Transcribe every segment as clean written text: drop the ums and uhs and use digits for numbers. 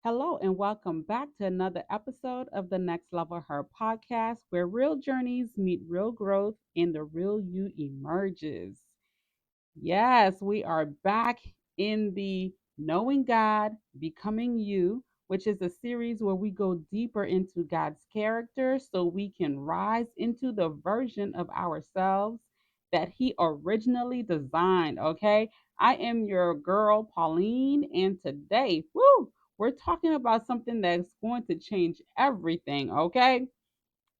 Hello, and welcome back to another episode of the Next Level Her podcast, where real journeys meet real growth and the real you emerges. Yes, we are back in the Knowing God, Becoming You, which is a series where we go deeper into God's character so we can rise into the version of ourselves that He originally designed. Okay, I am your girl, Pauline, and today, we're talking about something that's going to change everything. Okay,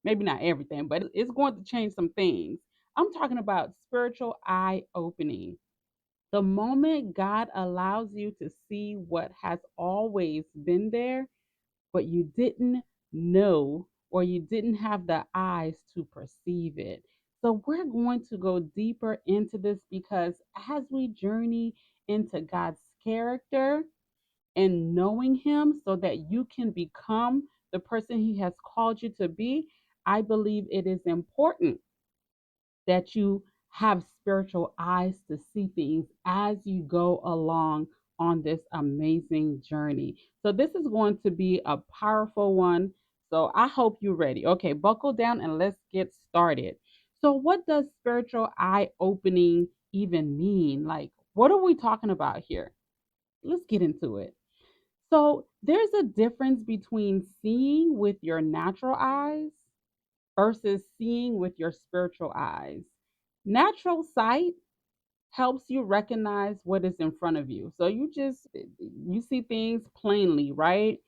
maybe not everything, but it's going to change some things. I'm talking about spiritual eye opening, the moment God allows you to see what has always been there, but you didn't know or you didn't have the eyes to perceive it. So, we're going to go deeper into this because as we journey into God's character and knowing Him so that you can become the person He has called you to be, I believe it is important that you have spiritual eyes to see things as you go along on this amazing journey. So, this is going to be a powerful one. So, I hope you're ready. Okay, buckle down and let's get started. So, what does spiritual eye opening even mean? Like, what are we talking about here? Let's get into it. So, there's a difference between seeing with your natural eyes versus seeing with your spiritual eyes. Natural sight helps you recognize what is in front of you. So you see things plainly, right?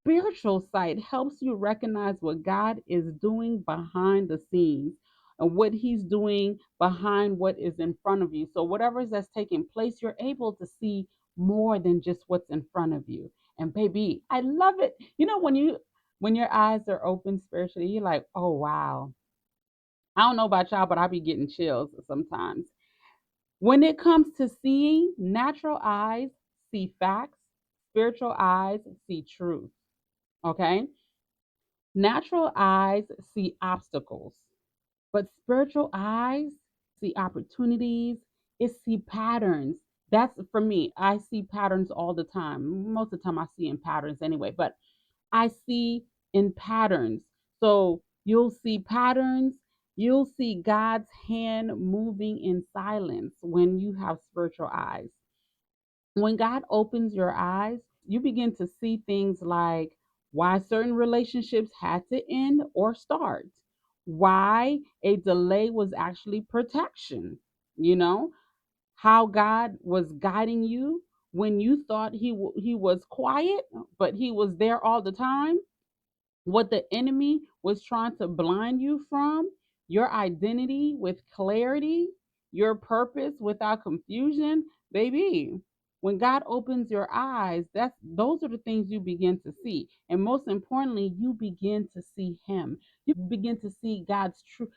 Spiritual sight helps you recognize what God is doing behind the scenes and what he's doing behind what is in front of you. So whatever is that's taking place, you're able to see more than just what's in front of you. And baby, I love it. When your eyes are open spiritually, you're like, "Oh wow." I don't know about y'all, but I be getting chills sometimes. When it comes to seeing, natural eyes see facts, spiritual eyes see truth. Okay? Natural eyes see obstacles, but spiritual eyes see opportunities, it see patterns. That's for me. I see patterns all the time. Most of the time I see in patterns anyway, but I see in patterns. So you'll see patterns, you'll see God's hand moving in silence when you have spiritual eyes. When God opens your eyes, you begin to see things like why certain relationships had to end or start, why a delay was actually protection, you know, how God was guiding you when you thought he was quiet, but he was there all the time, what the enemy was trying to blind you from, your identity with clarity, your purpose without confusion, baby. When God opens your eyes, that's those are the things you begin to see. And most importantly, you begin to see him. You begin to see God's truth.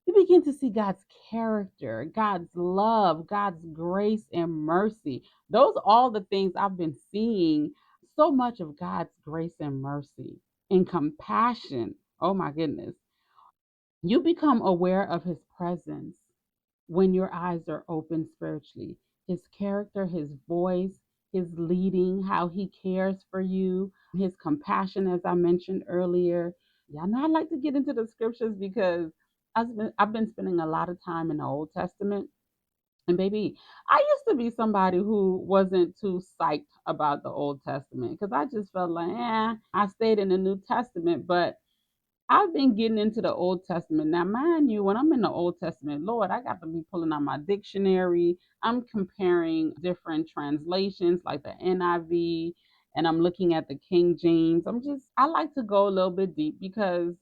You begin to see God's character, God's love, God's grace and mercy. Those are all the things I've been seeing, so much of God's grace and mercy and compassion. Oh my goodness. You become aware of his presence when your eyes are open spiritually. His character, his voice, his leading, how he cares for you, his compassion, as I mentioned earlier. Y'all know I like to get into the scriptures because I've been spending a lot of time in the Old Testament. And baby, I used to be somebody who wasn't too psyched about the Old Testament because I just felt like, I stayed in the New Testament, but I've been getting into the Old Testament. Now, mind you, when I'm in the Old Testament, Lord, I got to be pulling out my dictionary. I'm comparing different translations like the NIV, and I'm looking at the King James. I like to go a little bit deep because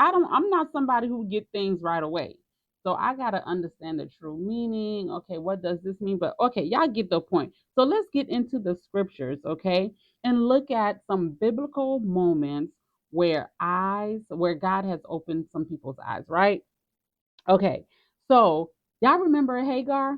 I'm not somebody who get things right away. So I gotta understand the true meaning. Okay, what does this mean? But okay, y'all get the point. So let's get into the scriptures, okay, and look at some biblical moments where God has opened some people's eyes, right? Okay, so y'all remember Hagar?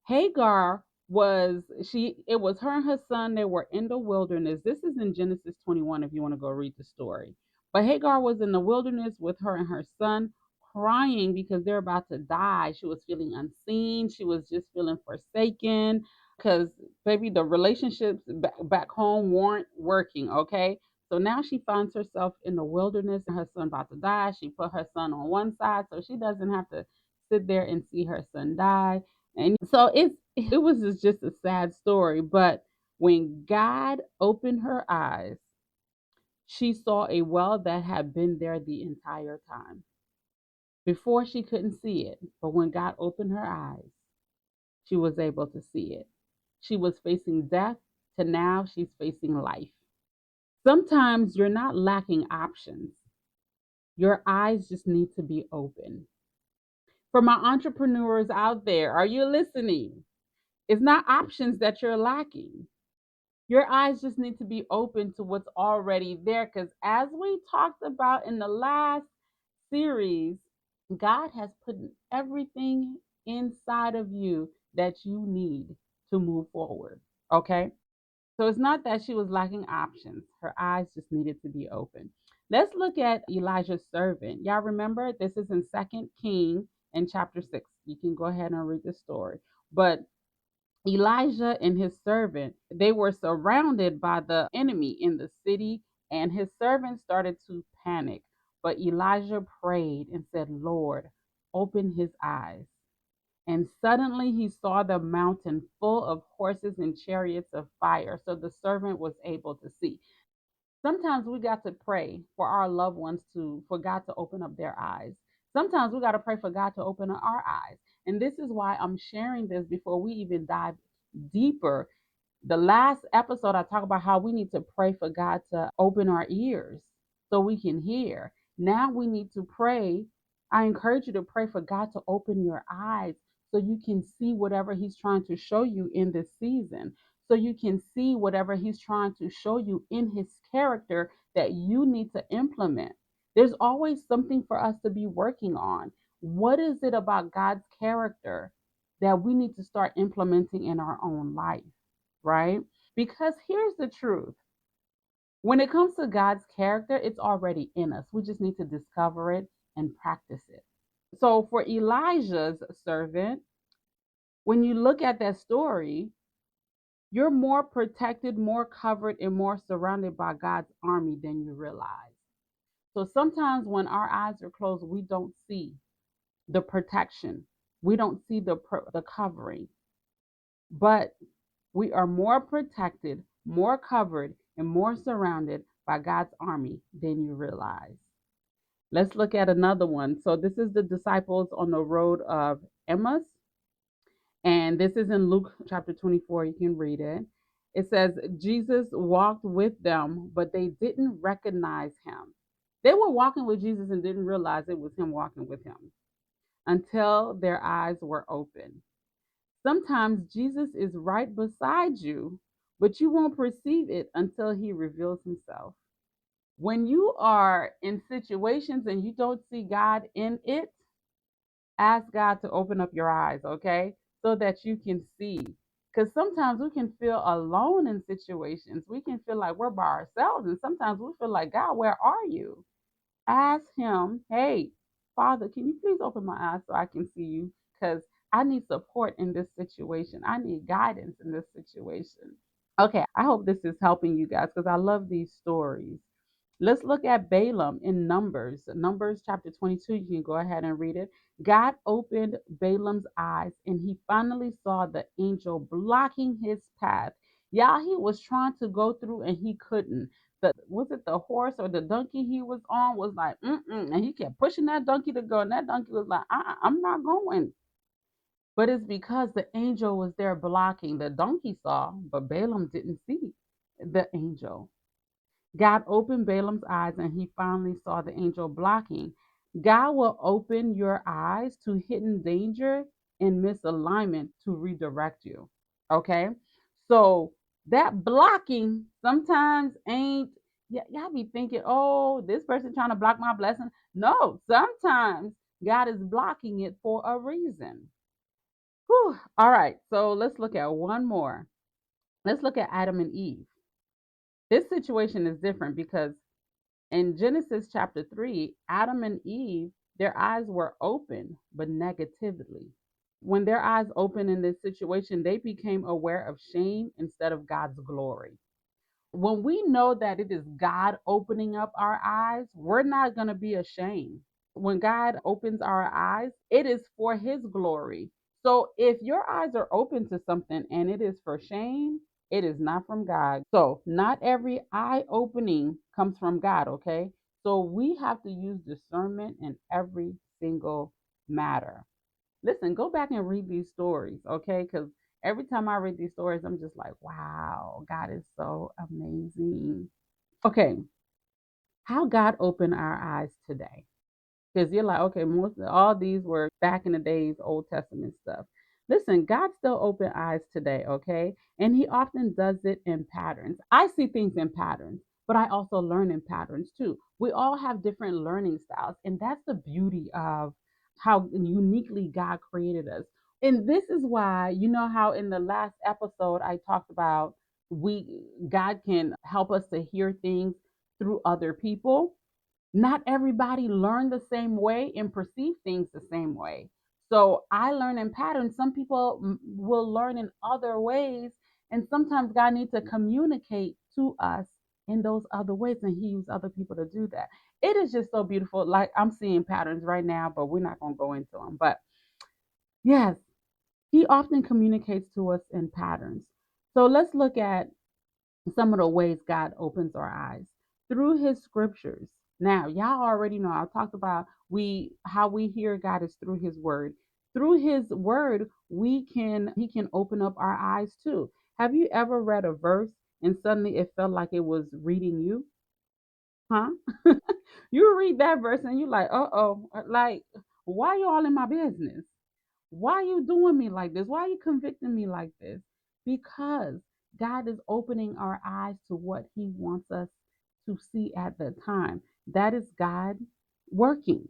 Hagar was she it was her and her son, they were in the wilderness. This is in Genesis 21 if you want to go read the story. But Hagar was in the wilderness with her and her son crying because they're about to die. She was feeling unseen, she was just feeling forsaken. because baby, the relationships back home weren't working. Okay, so now she finds herself in the wilderness, and her son about to die. She put her son on one side so she doesn't have to sit there and see her son die. And so it was just a sad story. But when God opened her eyes, she saw a well that had been there the entire time. Before, she couldn't see it, but when God opened her eyes, she was able to see it. She was facing death to now she's facing life. Sometimes you're not lacking options. Your eyes just need to be open. For my entrepreneurs out there, are you listening? It's not options that you're lacking. Your eyes just need to be open to what's already there. Because as we talked about in the last series, God has put everything inside of you that you need to move forward. Okay? So it's not that she was lacking options. Her eyes just needed to be open. Let's look at Elijah's servant. Y'all remember this is in Second King in chapter 6. You can go ahead and read the story. But Elijah and his servant, they were surrounded by the enemy in the city, and his servant started to panic. But Elijah prayed and said, Lord, open his eyes. And suddenly he saw the mountain full of horses and chariots of fire. So the servant was able to see. Sometimes we got to pray for our loved ones for God to open up their eyes. Sometimes we got to pray for God to open up our eyes. And this is why I'm sharing this before we even dive deeper. The last episode, I talked about how we need to pray for God to open our ears so we can hear. Now we need to pray. I encourage you to pray for God to open your eyes so you can see whatever He's trying to show you in this season. So you can see whatever He's trying to show you in His character that you need to implement. There's always something for us to be working on. What is it about God's character that we need to start implementing in our own life? Right? Because here's the truth, when it comes to God's character, it's already in us. We just need to discover it and practice it. So, for Elijah's servant, when you look at that story, you're more protected, more covered, and more surrounded by God's army than you realize. So, sometimes when our eyes are closed, we don't see the protection, we don't see the covering. But we are more protected, more covered, and more surrounded by God's army than you realize. Let's look at another one. So, this is the disciples on the road of Emmaus, and this is in Luke chapter 24. You can read it. It says, Jesus walked with them, but they didn't recognize him. They were walking with Jesus and didn't realize it was him walking with him until their eyes were open. Sometimes Jesus is right beside you, but you won't perceive it until he reveals himself. When you are in situations and you don't see God in it, ask God to open up your eyes, okay? So that you can see. Because sometimes we can feel alone in situations. We can feel like we're by ourselves. And sometimes we feel like, God, where are you? Ask him, hey, Father, can you please open my eyes so I can see you? Because I need support in this situation. I need guidance in this situation. Okay, I hope this is helping you guys because I love these stories. Let's look at Balaam in Numbers. Numbers chapter 22. You can go ahead and read it. God opened Balaam's eyes and he finally saw the angel blocking his path. Yeah, he was trying to go through and he couldn't. Was it the horse or the donkey he was on was like, mm-mm. And he kept pushing that donkey to go. And that donkey was like, I'm not going. But it's because the angel was there blocking. The donkey saw, but Balaam didn't see the angel. God opened Balaam's eyes and he finally saw the angel blocking. God will open your eyes to hidden danger and misalignment to redirect you. Okay? So that blocking sometimes ain't, y'all be thinking, oh, this person trying to block my blessing. No, sometimes God is blocking it for a reason. Whew. All right, so let's look at one more. Let's look at Adam and Eve. This situation is different because in Genesis chapter 3, Adam and Eve, their eyes were open, but negatively. When their eyes open in this situation, they became aware of shame instead of God's glory. When we know that it is God opening up our eyes, we're not going to be ashamed. When God opens our eyes, it is for his glory. So if your eyes are open to something and it is for shame, it is not from God. So not every eye opening comes from God, okay? So we have to use discernment in every single matter. Listen, go back and read these stories, okay? Because every time I read these stories, I'm just like, wow, God is so amazing. Okay, how God opened our eyes today. Because you're like, okay, most of all these were back in the days, Old Testament stuff. Listen, God still open eyes today, okay? And he often does it in patterns. I see things in patterns, but I also learn in patterns too. We all have different learning styles, and that's the beauty of how uniquely God created us. And this is why, you know how in the last episode I talked about we God can help us to hear things through other people. Not everybody learn the same way and perceive things the same way. So I learn in patterns. Some people will learn in other ways, and sometimes God needs to communicate to us in those other ways, and He uses other people to do that. It is just so beautiful. Like I'm seeing patterns right now, but we're not going to go into them. But yes, He often communicates to us in patterns. So let's look at some of the ways God opens our eyes through his scriptures. Now, y'all already know I talked about we how we hear God is through his word. Through his word, we can he can open up our eyes too. Have you ever read a verse and suddenly it felt like it was reading you? Huh? You read that verse and you're like, "Uh-oh, like why you all in my business? Why are you doing me like this? Why are you convicting me like this?" Because God is opening our eyes to what He wants us to see at the time. That is God working.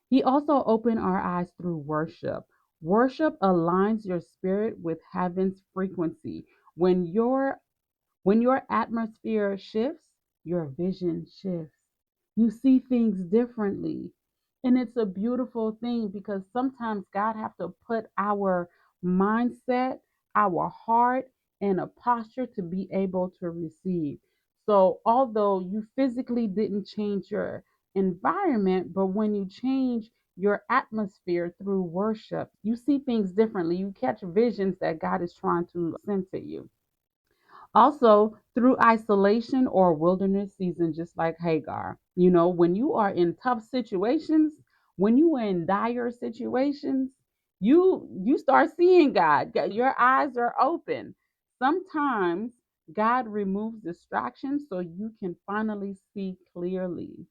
He also opened our eyes through worship. Worship aligns your spirit with heaven's frequency. When your when your atmosphere shifts, your vision shifts. You see things differently. And it's a beautiful thing because sometimes God have to put our mindset, our heart in a posture to be able to receive. So although you physically didn't change your environment, but when you change your atmosphere through worship, you see things differently. You catch visions that God is trying to send to you. Also, through isolation or wilderness season, just like Hagar, when you are in tough situations, when you are in dire situations, you start seeing God. Your eyes are open. Sometimes God removes distractions so you can finally see clearly.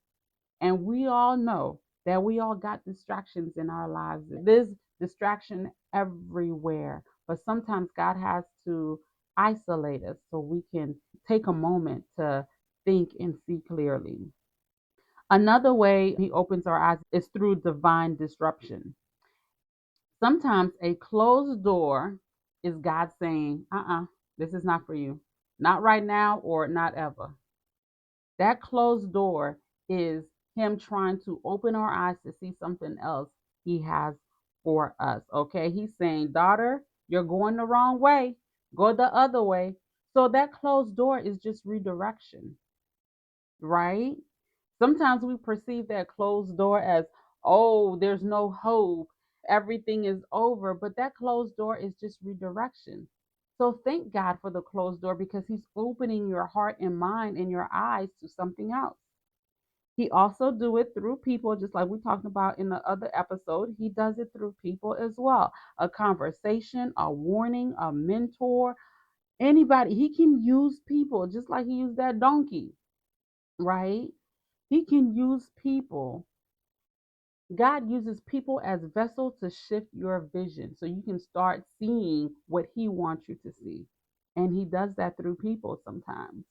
And we all know that we all got distractions in our lives. There's distraction everywhere. But sometimes God has to isolate us so we can take a moment to think and see clearly. Another way He opens our eyes is through divine disruption. Sometimes a closed door is God saying, this is not for you. Not right now or not ever. That closed door is him trying to open our eyes to see something else he has for us. Okay. He's saying, daughter, you're going the wrong way. Go the other way. So that closed door is just redirection, right? Sometimes we perceive that closed door as, oh, there's no hope. Everything is over. But that closed door is just redirection. So thank God for the closed door because He's opening your heart and mind and your eyes to something else. He also do it through people, just like we talked about in the other episode. He does it through people as well. A conversation, a warning, a mentor, anybody. He can use people, just like he used that donkey, right? He can use people. God uses people as vessels to shift your vision so you can start seeing what He wants you to see. And He does that through people sometimes.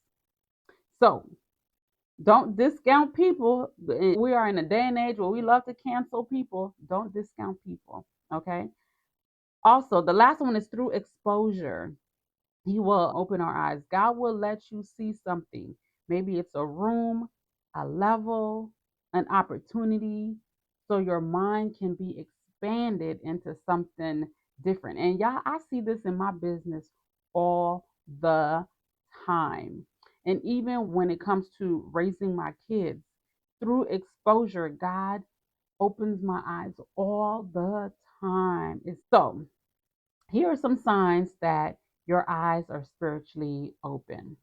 So don't discount people. We are in a day and age where we love to cancel people. Don't discount people. Okay. Also, the last one is through exposure. He will open our eyes. God will let you see something. Maybe it's a room, a level, an opportunity, so your mind can be expanded into something different. And y'all, I see this in my business all the time. And even when it comes to raising my kids, through exposure, God opens my eyes all the time. So, here are some signs that your eyes are spiritually open.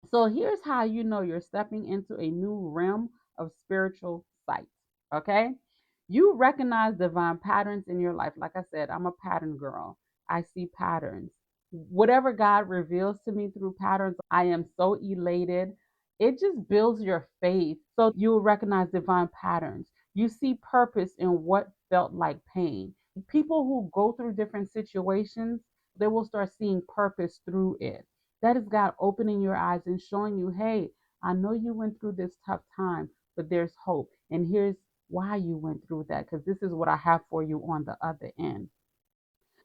So here's how you know you're stepping into a new realm of spiritual sight. Okay. You recognize divine patterns in your life. Like I said, I'm a pattern girl. I see patterns. Whatever God reveals to me through patterns, I am so elated. It just builds your faith. So you'll recognize divine patterns. You see purpose in what felt like pain. People who go through different situations, they will start seeing purpose through it. That is God opening your eyes and showing you, hey, I know you went through this tough time, but there's hope. And here's why you went through that, because this is what I have for you on the other end.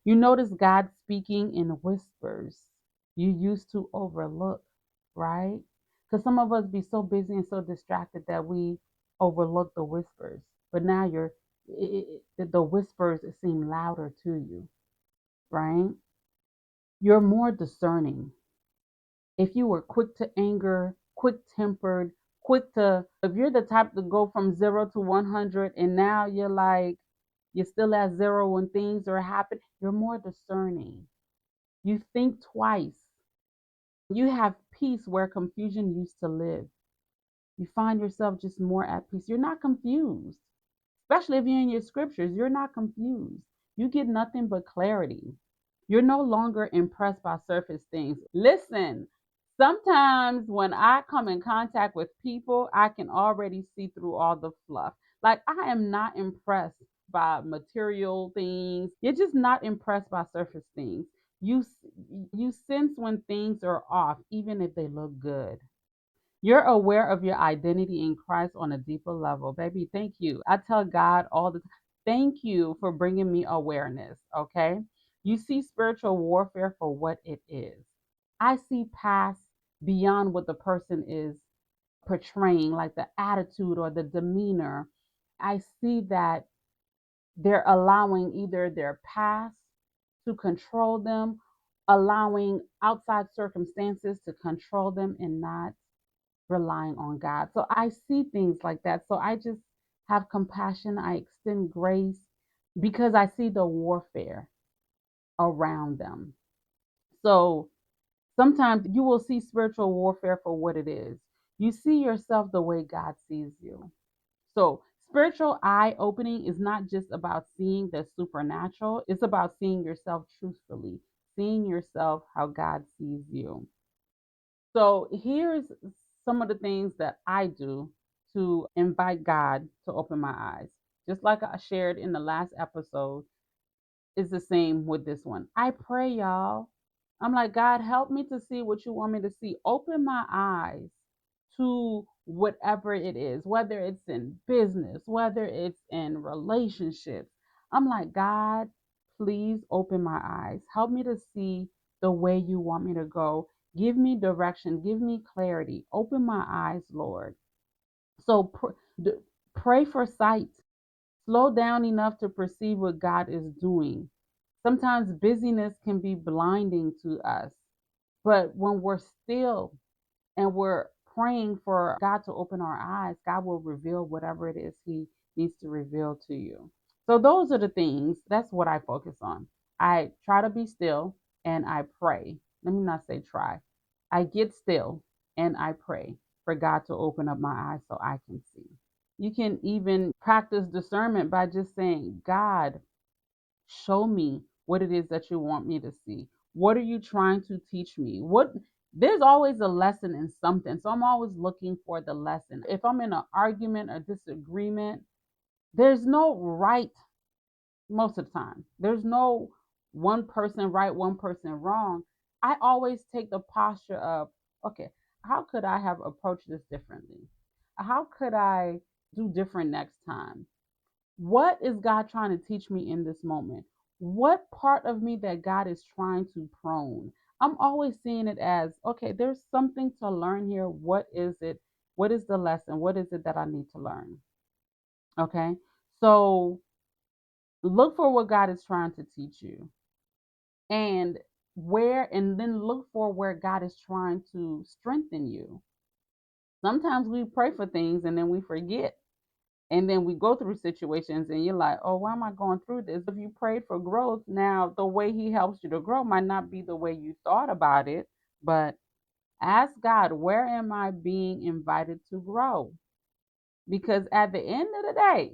You notice God speaking in whispers you used to overlook, right? Because some of us be so busy and so distracted that we overlook the whispers. But now the whispers seem louder to you, right? You're more discerning. If you were quick to anger, quick tempered, if you're the type to go from 0 to 100 and now you're like, you're still at zero when things are happening, you're more discerning. You think twice. You have peace where confusion used to live. You find yourself just more at peace. You're not confused, especially if you're in your scriptures. You're not confused. You get nothing but clarity. You're no longer impressed by surface things. Listen, sometimes when I come in contact with people, I can already see through all the fluff. Like, I am not impressed by material things. You're just not impressed by surface things. You sense when things are off, even if they look good. You're aware of your identity in Christ on a deeper level. Baby, thank you. I tell God all the time, thank you for bringing me awareness, okay? You see spiritual warfare for what it is. I see past beyond what the person is portraying, like the attitude or the demeanor. I see that they're allowing either their past to control them, allowing outside circumstances to control them, and not relying on God. So I see things like that. So I just have compassion. I extend grace because I see the warfare around them. So sometimes you will see spiritual warfare for what it is. You see yourself the way God sees you. So spiritual eye opening is not just about seeing the supernatural, it's about seeing yourself truthfully, seeing yourself how God sees you. So here's some of the things that I do to invite God to open my eyes. Just like I shared in the last episode, is the same with this one. I pray, y'all. I'm like, God, help me to see what you want me to see. Open my eyes to whatever it is, whether it's in business, whether it's in relationships. I'm like, God, please open my eyes. Help me to see the way you want me to go. Give me direction, give me clarity. Open my eyes, Lord. So pray for sight. Slow down enough to perceive what God is doing. Sometimes busyness can be blinding to us, but when we're still and we're praying for God to open our eyes, God will reveal whatever it is He needs to reveal to you. So, those are the things, that's what I focus on. I try to be still and I pray. Let me not say try. I get still and I pray for God to open up my eyes so I can see. You can even practice discernment by just saying, God, show me what it is that you want me to see. What are you trying to teach me? What There's always a lesson in something. So I'm always looking for the lesson. If I'm in an argument or disagreement, there's no right most of the time. There's no one person right, one person wrong. I always take the posture of, okay, how could I have approached this differently? How could I do different next time? What is God trying to teach me in this moment? What part of me that God is trying to prone? I'm always seeing it as, okay, there's something to learn here. What is it? What is the lesson? What is it that I need to learn? Okay. So Look for what God is trying to teach you. And and then look for where God is trying to strengthen you. Sometimes we pray for things and then we forget. And then we go through situations and you're like, oh, why am I going through this? If you prayed for growth, now the way He helps you to grow might not be the way you thought about it, but ask God, where am I being invited to grow? Because at the end of the day,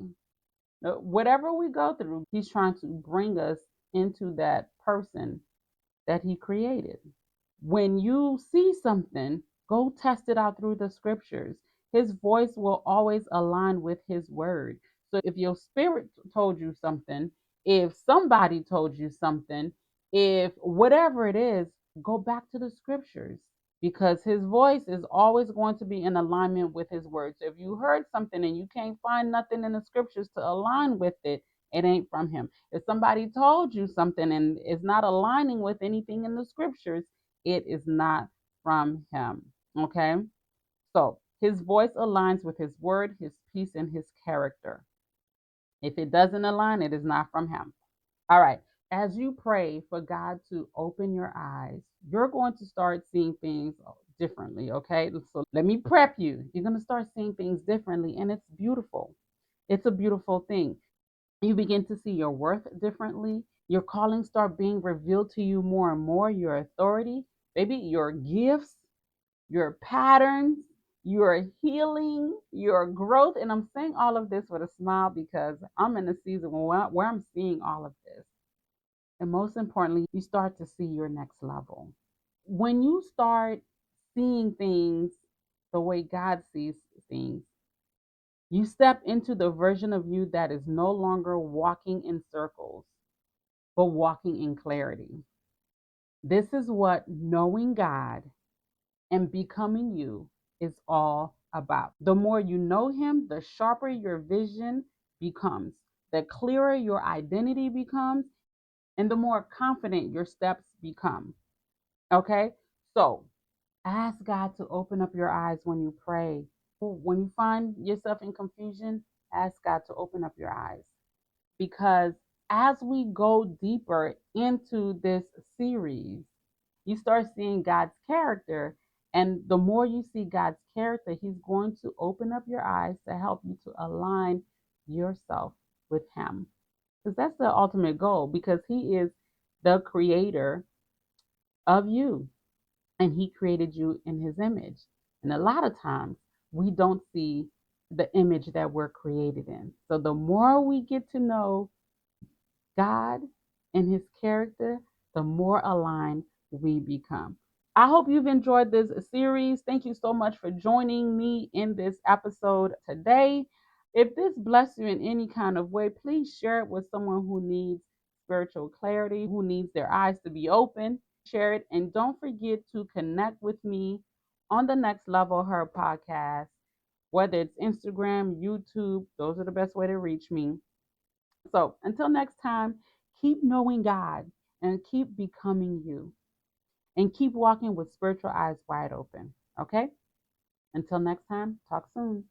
whatever we go through, He's trying to bring us into that person that He created. When you see something, go test it out through the scriptures. His voice will always align with His word. So if your spirit told you something, if somebody told you something, if whatever it is, go back to the scriptures because His voice is always going to be in alignment with His word. So if you heard something and you can't find nothing in the scriptures to align with it, it ain't from Him. If somebody told you something and is not aligning with anything in the scriptures, it is not from Him. Okay? So His voice aligns with His word, His peace, and His character. If it doesn't align, it is not from Him. All right. As you pray for God to open your eyes, you're going to start seeing things differently. Okay. So let me prep you. You're going to start seeing things differently, and it's beautiful. It's a beautiful thing. You begin to see your worth differently. Your calling start being revealed to you more and more. Your authority, maybe your gifts, your patterns, your healing, your growth. And I'm saying all of this with a smile because I'm in a season where I'm seeing all of this. And most importantly, you start to see your next level. When you start seeing things the way God sees things, you step into the version of you that is no longer walking in circles, but walking in clarity. This is what knowing God and becoming you is all about. The more you know Him, the sharper your vision becomes, the clearer your identity becomes, and the more confident your steps become. Okay? So ask God to open up your eyes when you pray. When you find yourself in confusion, ask God to open up your eyes. Because as we go deeper into this series, you start seeing God's character. And the more you see God's character, He's going to open up your eyes to help you to align yourself with Him. Because that's the ultimate goal, because He is the creator of you and He created you in His image. And a lot of times we don't see the image that we're created in. So the more we get to know God and His character, the more aligned we become. I hope you've enjoyed this series. Thank you so much for joining me in this episode today. If this blessed you in any kind of way, please share it with someone who needs spiritual clarity, who needs their eyes to be open. Share it. And don't forget to connect with me on the Next Level Her podcast, whether it's Instagram, YouTube, those are the best way to reach me. So until next time, keep knowing God and keep becoming you and keep walking with spiritual eyes wide open. Okay? Until next time, talk soon.